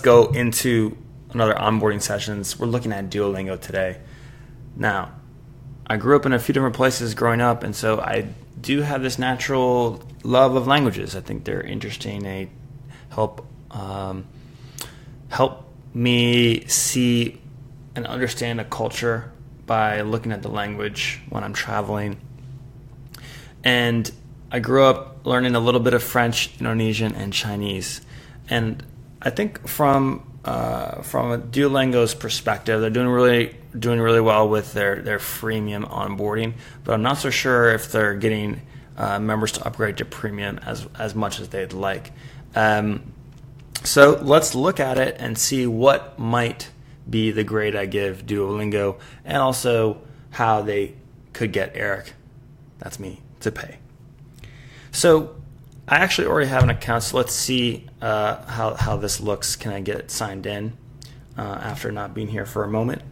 go into another onboarding sessions. We're looking at Duolingo today. Now, I grew up in a few different places growing up, and so I do have this natural love of languages. I think they're interesting. They help me see and understand a culture by looking at the language when I'm traveling. And I grew up learning a little bit of French, Indonesian, and Chinese. And I think from a Duolingo's perspective, they're doing really well with their freemium onboarding, but I'm not so sure if they're getting members to upgrade to premium as much as they'd like. So let's look at it and see what might be the grade I give Duolingo, and also how they could get Eric, that's me, to pay. So I actually already have an account, so let's see how this looks. Can I get it signed in after not being here for a moment?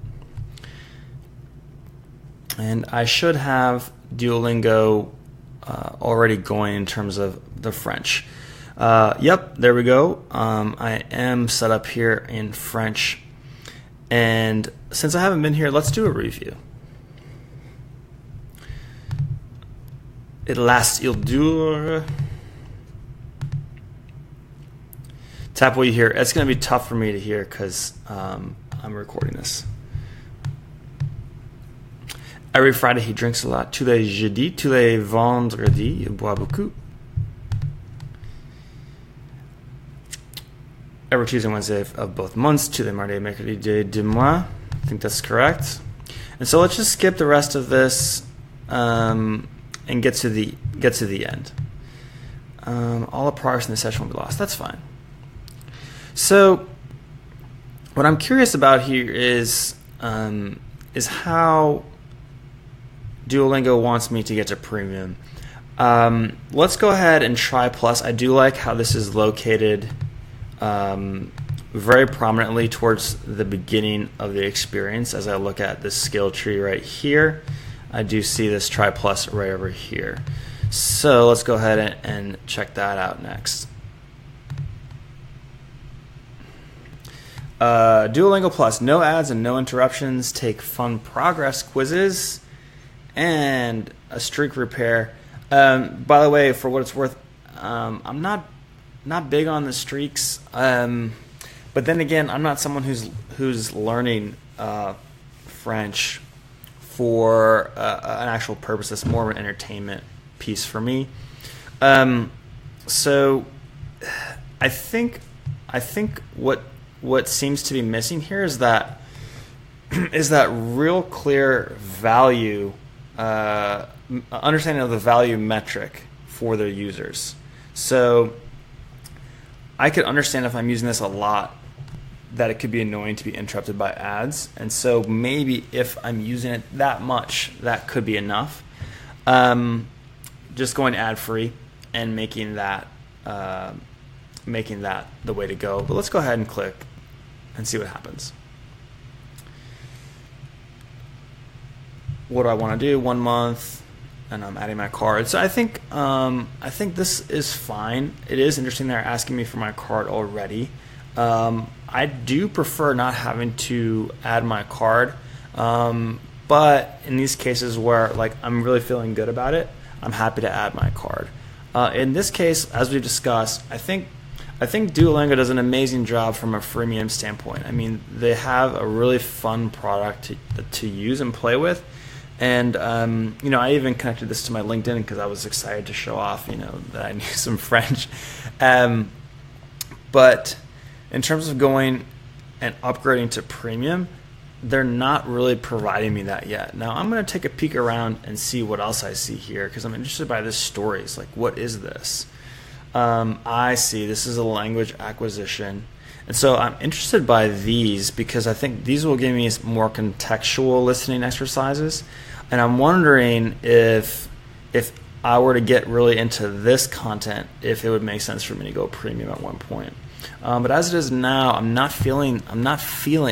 And I should have Duolingo already going in terms of the French. Yep, there we go. I am set up here in French. And since I haven't been here, let's do a review. Hélas, il dure. Tap what you hear. It's going to be tough for me to hear because I'm recording this. Every Friday he drinks a lot. Tous les jeudis, tous les vendredis, il boit beaucoup. Every Tuesday and Wednesday of both months, tous les mardis et mercredis du mois. I think that's correct. And so let's just skip the rest of this and get to the end. All the progress in the session will be lost. That's fine. So what I'm curious about here is how Duolingo wants me to get to premium. Let's go ahead and try plus. I do like how this is located very prominently towards the beginning of the experience. As I look at this skill tree right here, I do see this try plus right over here. So let's go ahead and check that out next. Duolingo Plus, no ads and no interruptions, take fun progress quizzes, and a streak repair. By the way, for what it's worth, I'm not big on the streaks, but then again, I'm not someone who's learning French for an actual purpose. It's more of an entertainment piece for me. So I think what seems to be missing here is that real clear value understanding of the value metric for their users. So I could understand if I'm using this a lot that it could be annoying to be interrupted by ads, and so maybe if I'm using it that much, that could be enough. Just going ad free and making that the way to go. But let's go ahead and click and see what happens. What do I want to do? 1 month, and I'm adding my card. So I think this is fine. It is interesting they're asking me for my card already. I do prefer not having to add my card, but in these cases where I'm really feeling good about it, I'm happy to add my card. In this case, as we've discussed, I think Duolingo does an amazing job from a freemium standpoint. I mean, they have a really fun product to use and play with. And, I even connected this to my LinkedIn because I was excited to show off, that I knew some French. But in terms of going and upgrading to premium, they're not really providing me that yet. Now, I'm going to take a peek around and see what else I see here because I'm interested by this stories. Like, what is this? I see this is a language acquisition. And so I'm interested by these because I think these will give me more contextual listening exercises. And I'm wondering if I were to get really into this content, if it would make sense for me to go premium at one point. But as it is now, I'm not feeling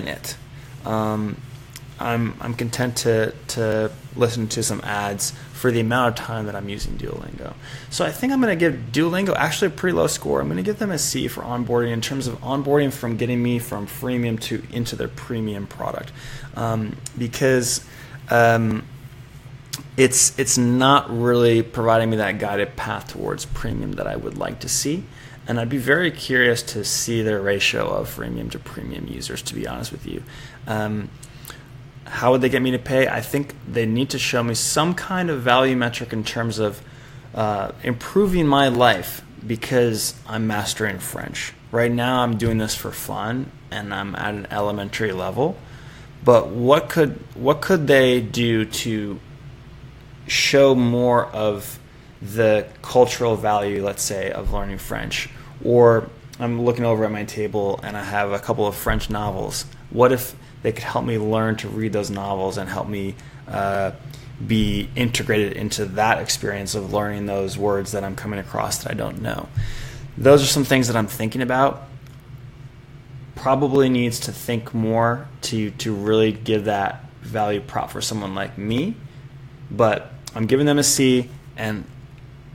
it. I'm content to listen to some ads for the amount of time that I'm using Duolingo. So I think I'm going to give Duolingo actually a pretty low score. I'm going to give them a C for onboarding, in terms of onboarding from getting me from freemium to into their premium product, because it's not really providing me that guided path towards premium that I would like to see. And I'd be very curious to see their ratio of freemium to premium users, to be honest with you. How would they get me to pay? I think they need to show me some kind of value metric in terms of improving my life because I'm mastering French. Right now I'm doing this for fun and I'm at an elementary level. But what could they do to show more of the cultural value, let's say, of learning French? Or I'm looking over at my table and I have a couple of French novels. What if they could help me learn to read those novels and help me be integrated into that experience of learning those words that I'm coming across that I don't know? Those are some things that I'm thinking about. Probably needs to think more to really give that value prop for someone like me. But I'm giving them a C, and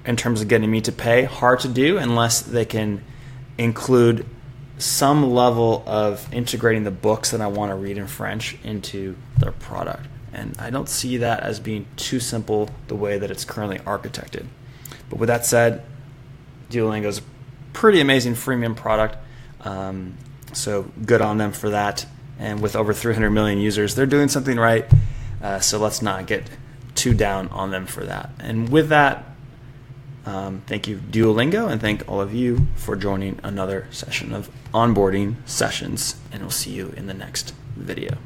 in terms of getting me to pay, hard to do unless they can include some level of integrating the books that I want to read in French into their product. And I don't see that as being too simple the way that it's currently architected. But with that said, Duolingo is a pretty amazing freemium product. So good on them for that. And with over 300 million users, they're doing something right. So let's not get too down on them for that. And with that, thank you, Duolingo, and thank all of you for joining another session of onboarding sessions. And we'll see you in the next video.